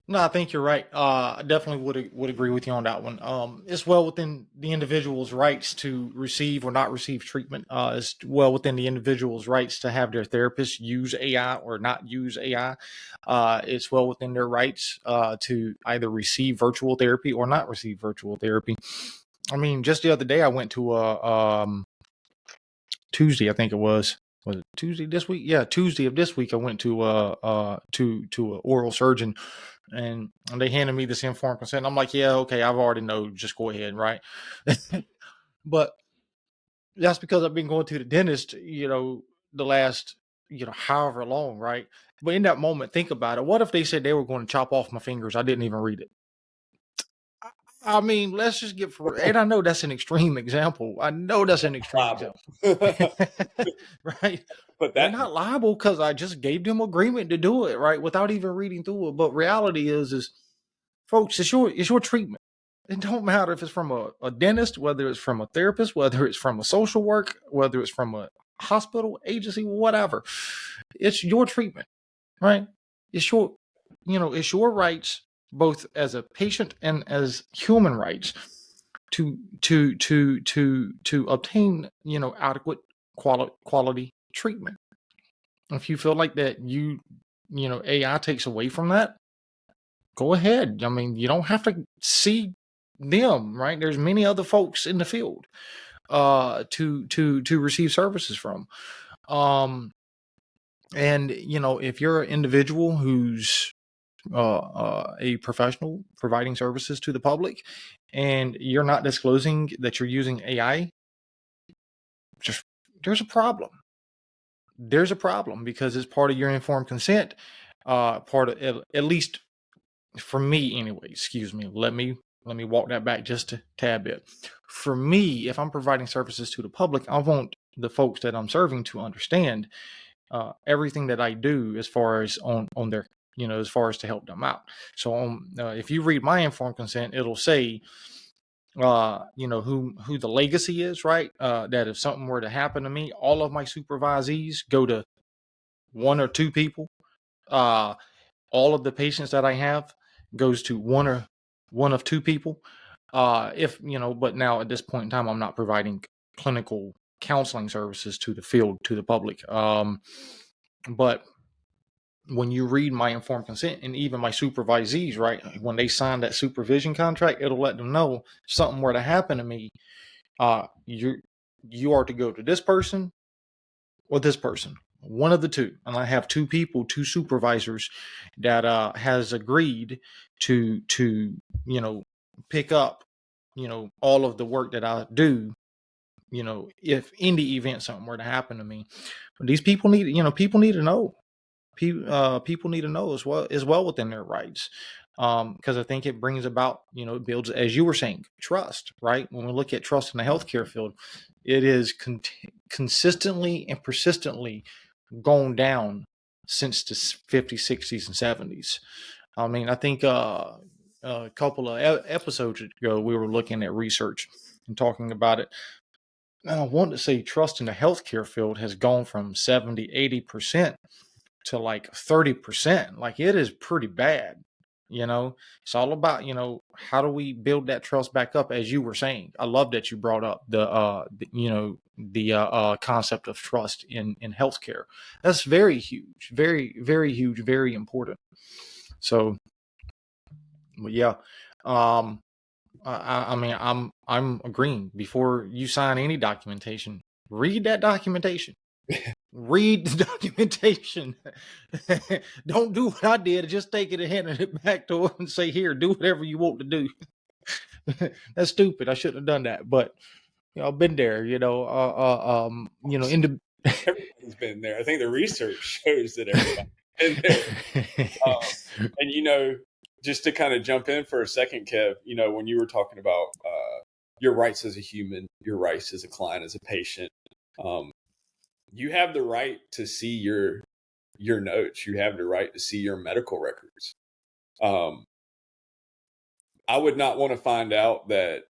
No, I think you're right. I definitely would agree with you on that one. It's well within the individual's rights to receive or not receive treatment. It's well within the individual's rights to have their therapist use AI or not use AI. It's well within their rights to either receive virtual therapy or not receive virtual therapy. I mean, just the other day, I went to a Tuesday, I think it was. Was it Tuesday this week? Yeah, Tuesday of this week, I went to an oral surgeon, and they handed me this informed consent. I'm like, yeah, okay, I've already know. Just go ahead, right? But that's because I've been going to the dentist, the last, however long, right? But in that moment, think about it. What if they said they were going to chop off my fingers? I didn't even read it. I mean, let's just get for, and I know that's an extreme example. Example. Right?
But
they're not liable because I just gave them agreement to do it, right? Without even reading through it. But reality is folks, it's your treatment. It don't matter if it's from a dentist, whether it's from a therapist, whether it's from a social work, whether it's from a hospital, agency, whatever. It's your treatment, right? It's your rights, both as a patient and as human rights, to obtain adequate quality treatment. If you feel like that AI takes away from that, go ahead. I mean, you don't have to see them, right? There's many other folks in the field to receive services from. And if you're an individual who's a professional providing services to the public and you're not disclosing that you're using AI, there's a problem. There's a problem because it's part of your informed consent. Part of, at least for me anyway, excuse me, let me walk that back just a tad bit. For me, if I'm providing services to the public, I want the folks that I'm serving to understand everything that I do as far as on their, as far as to help them out. So if you read my informed consent, it'll say, who the legacy is, right? That if something were to happen to me, all of my supervisees go to one or two people. All of the patients that I have goes to one of two people. But now at this point in time, I'm not providing clinical counseling services to the field, to the public. But when you read my informed consent and even my supervisees, right, when they sign that supervision contract, it'll let them know if something were to happen to me, you are to go to this person or this person, one of the two. And I have two supervisors that has agreed to pick up all of the work that I do, if in the event something were to happen to me. But these people need to know. People need to know as well within their rights, because I think it brings about, it builds, as you were saying, trust, right? When we look at trust in the healthcare field, it is consistently and persistently gone down since the 50s, 60s, and 70s. I mean, I think a couple of episodes ago, we were looking at research and talking about it. And I want to say trust in the healthcare field has gone from 70, 80% to like 30%. Like, it is pretty bad. It's all about, how do we build that trust back up? As you were saying, I love that you brought up the concept of trust in healthcare. That's very huge, very, very huge, very important. So, but yeah, I mean, I'm agreeing. Before you sign any documentation, read that documentation. read the documentation. Don't do what I did. Just take it and hand it back to them and say, here, do whatever you want to do. That's stupid. I shouldn't have done that. But I've been there, in the
everybody's been there. I think the research shows that everybody's been there. And just to kind of jump in for a second, Kev, when you were talking about your rights as a human, your rights as a client, as a patient, you have the right to see your notes. You have the right to see your medical records. I would not want to find out that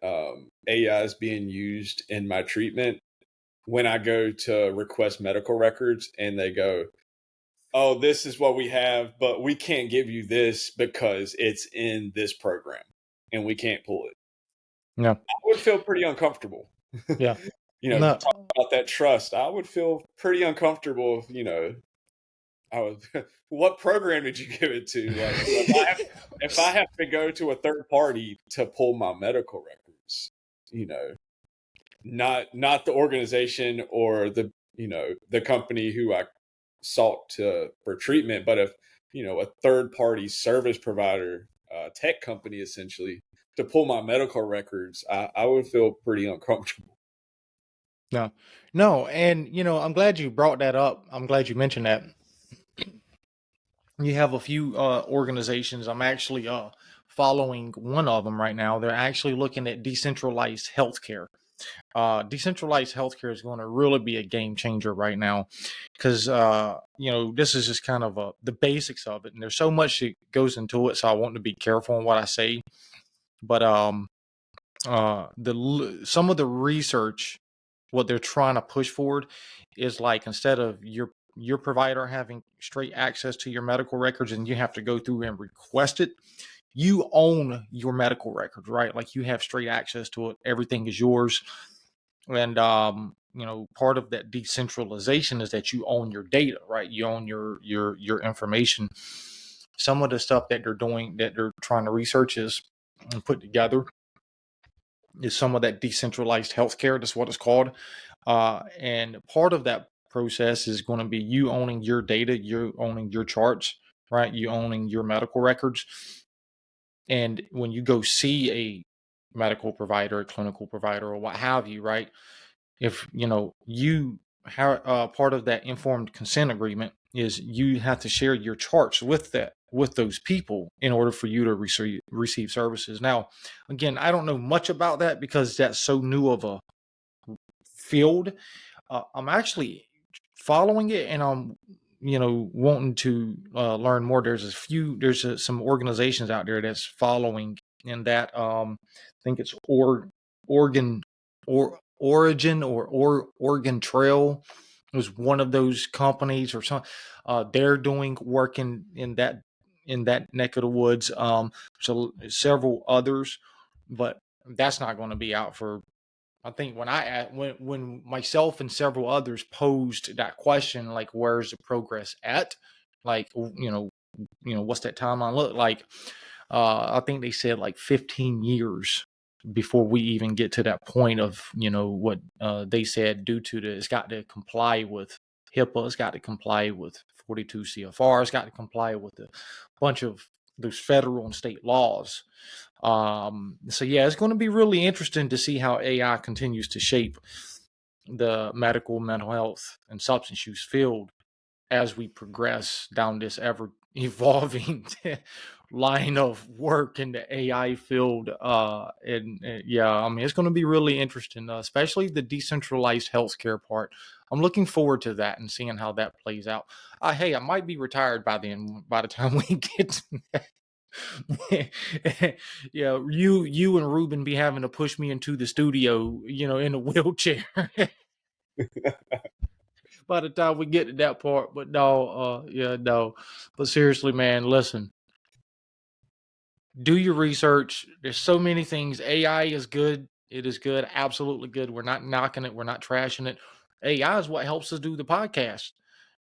AI is being used in my treatment when I go to request medical records and they go, oh, this is what we have, but we can't give you this because it's in this program and we can't pull it.
Yeah.
I would feel pretty uncomfortable.
Yeah.
Talk about that trust. I would feel pretty uncomfortable if, what program did you give it to? Like, if I have to go to a third party to pull my medical records, not the organization or the company who I sought for treatment, but if a third party service provider, tech company essentially, to pull my medical records, I would feel pretty uncomfortable.
No, and I'm glad you brought that up. I'm glad you mentioned that. You have a few organizations. I'm actually following one of them right now. They're actually looking at decentralized healthcare. Decentralized healthcare is going to really be a game changer right now because, this is just kind of the basics of it. And there's so much that goes into it. So I want to be careful on what I say. But some of the research, what they're trying to push forward is like, instead of your provider having straight access to your medical records and you have to go through and request it, you own your medical records, right? Like you have straight access to it. Everything is yours. And, part of that decentralization is that you own your data, right? You own your information. Some of the stuff that they're doing, that they're trying to research is and put together, is some of that decentralized healthcare. That's what it's called. And part of that process is going to be you owning your data, you owning your charts, right? You owning your medical records. And when you go see a medical provider, a clinical provider, or what have you, right? If part of that informed consent agreement is you have to share your charts with those people in order for you to receive services. Now, again, I don't know much about that because that's so new of a field. I'm actually following it, and I'm wanting to learn more. There's some organizations out there that's following in that. I think it's Origin Trail was one of those companies or something. They're doing work in that neck of the woods. So several others, but that's not going to be out for. I think when myself and several others posed that question, like, where's the progress at? Like, what's that timeline look like? I think they said like 15 years before we even get to that point of, what they said, due to it's got to comply with HIPAA, it's got to comply with 42 CFR, it's got to comply with a bunch of those federal and state laws. So yeah, it's going to be really interesting to see how AI continues to shape the medical, mental health, and substance use field as we progress down this ever evolving line of work in the AI field. It's going to be really interesting, especially the decentralized healthcare part. I'm looking forward to that and seeing how that plays out. Hey, I might be retired by the time we get to that. Yeah, you and Ruben be having to push me into the studio, in a wheelchair. By the time we get to that part, but no. But seriously, man, listen. Do your research. There's so many things. AI is good. It is good, absolutely good. We're not knocking it. We're not trashing it. AI is what helps us do the podcast.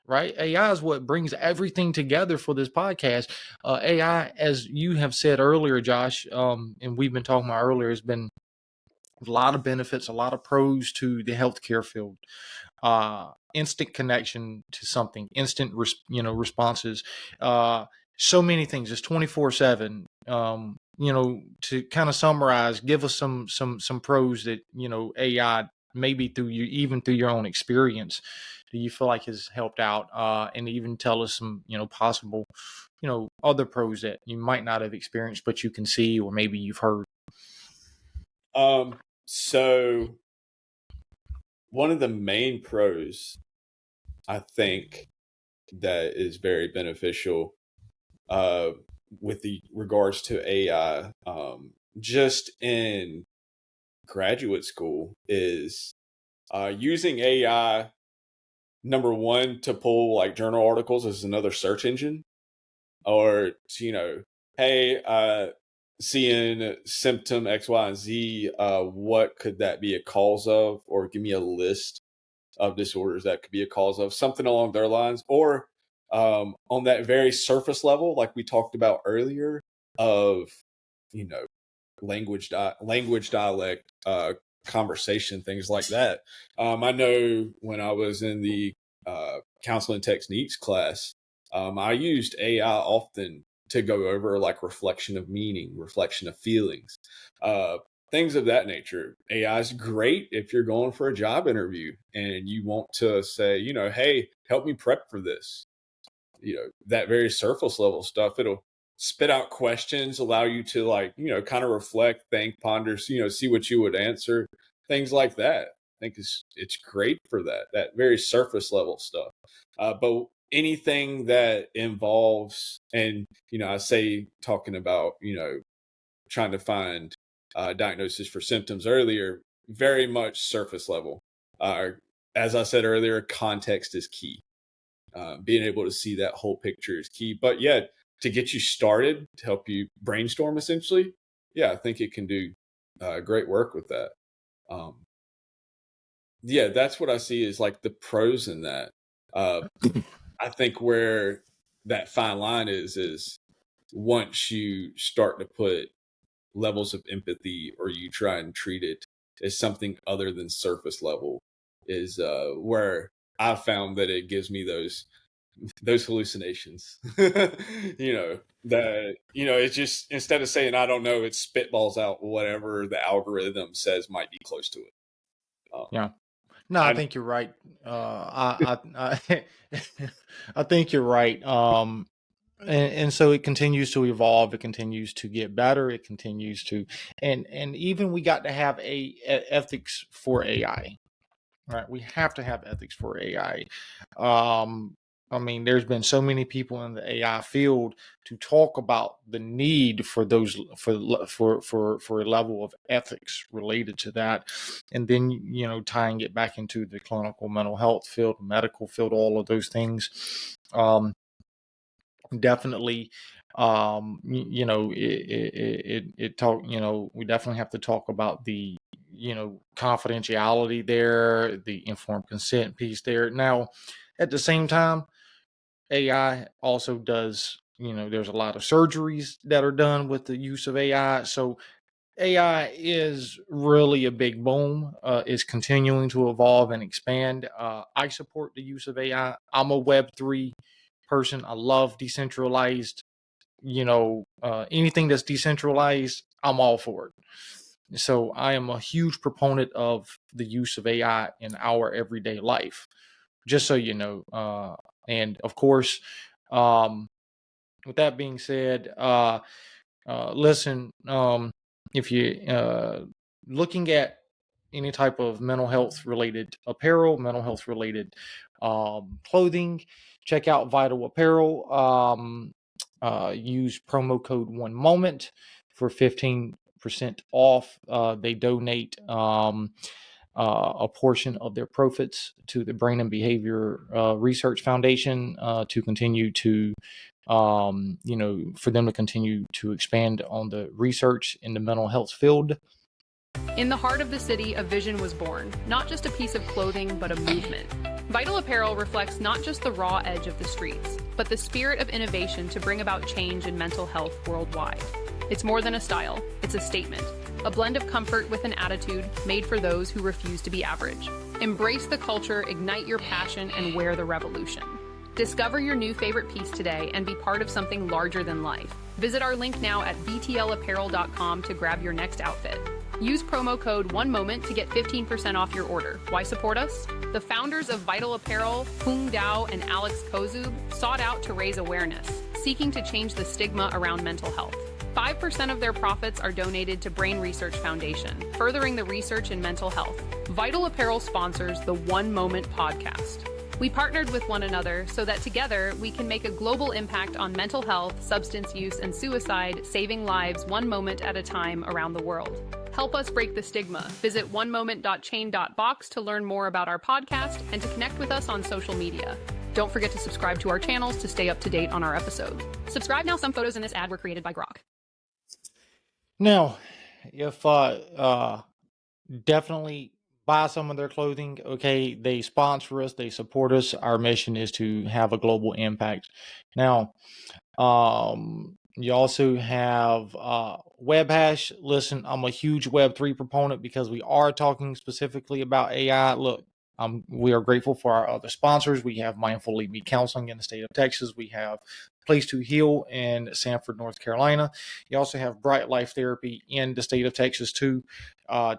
Right? AI is what brings everything together for this podcast. AI, as you have said earlier, Josh, and we've been talking about earlier, has been a lot of benefits, a lot of pros to the healthcare field. instant connection to something, instant, responses. So many things. It's 24/7. To kind of summarize, give us some pros that AI, maybe through your own experience, do you feel like has helped out, and even tell us some possible other pros that you might not have experienced but you can see, or maybe you've heard.
So one of the main pros I think that is very beneficial with the regards to AI, just in graduate school, is using AI, number one, to pull like journal articles as another search engine, or hey, seeing symptom X, Y, and Z, what could that be a cause of? Or give me a list of disorders that could be a cause of, something along their lines. Or on that very surface level, like we talked about earlier, of language dialect, conversation, things like that. I know when I was in the counseling techniques class, I used AI often to go over like reflection of meaning, reflection of feelings, things of that nature. AI is great if you're going for a job interview and you want to say, hey, help me prep for this. That very surface level stuff. It'll spit out questions, allow you to kind of reflect, think, ponder, see what you would answer, things like that. I think it's great for that very surface level stuff. But anything that involves, and I say, talking about trying to find diagnosis for symptoms earlier, very much surface level. As I said earlier, context is key. Being able to see that whole picture is key. But yeah, to get you started, to help you brainstorm, essentially, I think it can do great work with that. That's what I see is like the pros in that. I think where that fine line is once you start to put levels of empathy, or you try and treat it as something other than surface level, is where I found that it gives me those hallucinations. It's just, instead of saying I don't know, it spitballs out whatever the algorithm says might be close to it.
No, I think you're right. I think you're right. And so it continues to evolve. It continues to get better. It continues to, and even we got to have ethics for AI, right? We have to have ethics for AI. There's been so many people in the AI field to talk about the need for those for a level of ethics related to that, and then tying it back into the clinical mental health field, medical field, all of those things. Definitely, it talk. We definitely have to talk about the confidentiality there, the informed consent piece there. Now, at the same time, AI also does, there's a lot of surgeries that are done with the use of AI. So AI is really a big boom. It's continuing to evolve and expand. I support the use of AI. I'm a Web3 person. I love decentralized, anything that's decentralized, I'm all for it. So I am a huge proponent of the use of AI in our everyday life, just so you know. And of course, with that being said, listen, if you looking at any type of mental health related apparel, mental health related clothing, check out Vital Apparel. Use promo code OneMoment for 15% off. They donate a portion of their profits to the Brain and Behavior Research Foundation to continue to, for them to continue to expand on the research in the mental health field.
In the heart of the city, a vision was born, not just a piece of clothing, but a movement. Vital Apparel reflects not just the raw edge of the streets, but the spirit of innovation to bring about change in mental health worldwide. It's more than a style, it's a statement, a blend of comfort with an attitude made for those who refuse to be average. Embrace the culture, ignite your passion, and wear the revolution. Discover your new favorite piece today and be part of something larger than life. Visit our link now at btlapparel.com to grab your next outfit. Use promo code OneMoment to get 15% off your order. Why support us? The founders of Vital Apparel, Hung Dao and Alex Kozub, sought out to raise awareness, seeking to change the stigma around mental health. 5% of their profits are donated to Brain Research Foundation, furthering the research in mental health. Vital Apparel sponsors the One Moment Podcast. We partnered with one another so that together we can make a global impact on mental health, substance use, and suicide, saving lives one moment at a time around the world. Help us break the stigma. Visit onemoment.chain.box to learn more about our podcast and to connect with us on social media. Don't forget to subscribe to our channels to stay up to date on our episodes. Subscribe now. Some photos in this ad were created by Grok.
Now, if definitely buy some of their clothing. Okay, they sponsor us, they support us. Our mission is to have a global impact. Now, you also have WebHash. Listen, I'm a huge Web3 proponent because we are talking specifically about AI. Look, we are grateful for our other sponsors. We have Mindful Lead Me Counseling in the state of Texas. We have Place to Heal in Sanford, North Carolina. You also have Bright Life Therapy in the state of Texas too.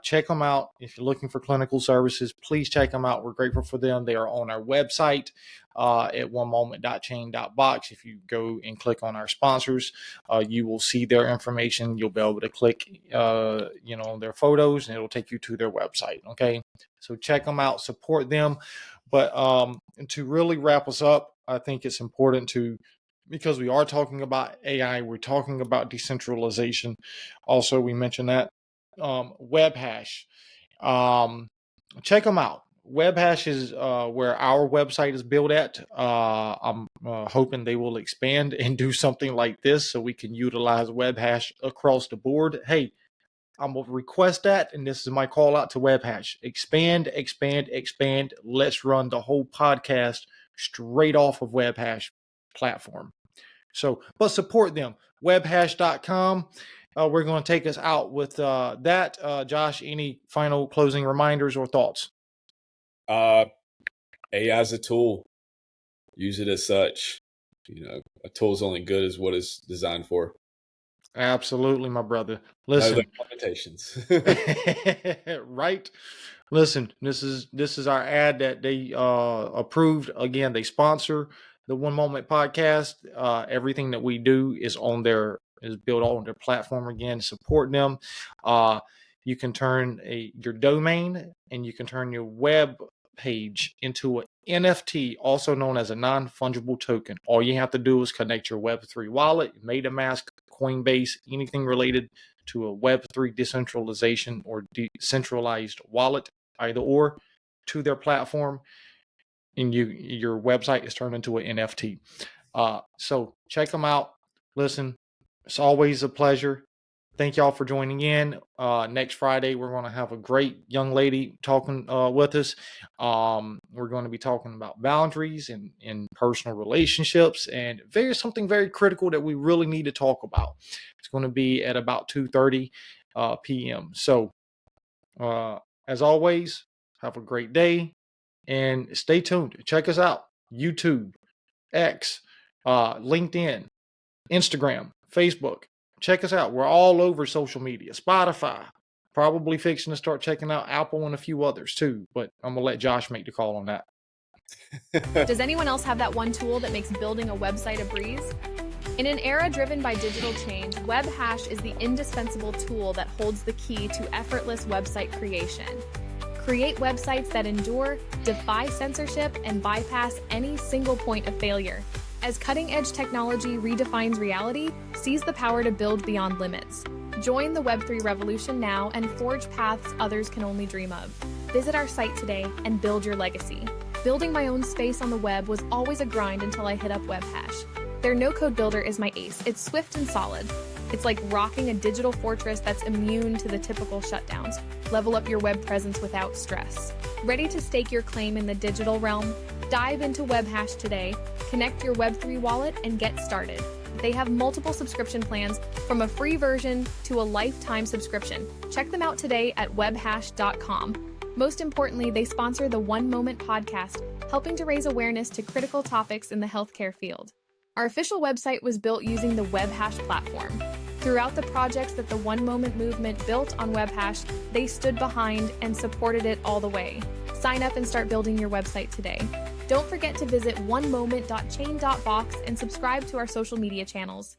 Check them out. If you're looking for clinical services, please check them out. We're grateful for them. They are on our website at onemoment.chain.box. If you go and click on our sponsors, you will see their information. You'll be able to click their photos and it'll take you to their website. Okay, so check them out, support them. But to really wrap us up, I think it's important because we are talking about AI, we're talking about decentralization. Also, we mentioned that WebHash. Check them out. WebHash is where our website is built at. I'm hoping they will expand and do something like this so we can utilize WebHash across the board. Hey, I'm going to request that, and this is my call out to WebHash. Expand, expand, expand. Let's run the whole podcast straight off of WebHash platform. So, but support them. Webhash.com. We're going to take us out with that. Josh, any final closing reminders or thoughts?
AI is a tool. Use it as such. A tool is only good as what it's designed for.
Absolutely, my brother. Listen,
limitations.
Right? Listen, this is our ad that they approved. Again, they sponsor the One Moment Podcast. Everything that we do is built on their platform. Again, support them. You can turn your domain and you can turn your web page into an NFT, also known as a non-fungible token. All you have to do is connect your Web3 wallet, MetaMask, Coinbase, anything related to a Web3 decentralization or decentralized wallet, either or, to their platform, and your website is turned into an NFT. So check them out. Listen, it's always a pleasure. Thank y'all for joining in. Next Friday, we're going to have a great young lady talking with us. We're going to be talking about boundaries and personal relationships and something very critical that we really need to talk about. It's going to be at about 2:30 p.m. So, as always, have a great day and stay tuned. Check us out. YouTube, X, LinkedIn, Instagram, Facebook. Check us out. We're all over social media. Spotify. Probably fixing to start checking out Apple and a few others too. But I'm going to let Josh make the call on that.
Does anyone else have that one tool that makes building a website a breeze? In an era driven by digital change, WebHash is the indispensable tool that holds the key to effortless website creation. Create websites that endure, defy censorship, and bypass any single point of failure. As cutting-edge technology redefines reality, seize the power to build beyond limits. Join the Web3 revolution now and forge paths others can only dream of. Visit our site today and build your legacy. Building my own space on the web was always a grind until I hit up WebHash. Their no-code builder is my ace. It's swift and solid. It's like rocking a digital fortress that's immune to the typical shutdowns. Level up your web presence without stress. Ready to stake your claim in the digital realm? Dive into WebHash today, connect your Web3 wallet, and get started. They have multiple subscription plans, from a free version to a lifetime subscription. Check them out today at webhash.com. Most importantly, they sponsor the One Moment podcast, helping to raise awareness to critical topics in the healthcare field. Our official website was built using the WebHash platform. Throughout the projects that the One Moment movement built on WebHash, they stood behind and supported it all the way. Sign up and start building your website today. Don't forget to visit onemoment.chain.box and subscribe to our social media channels.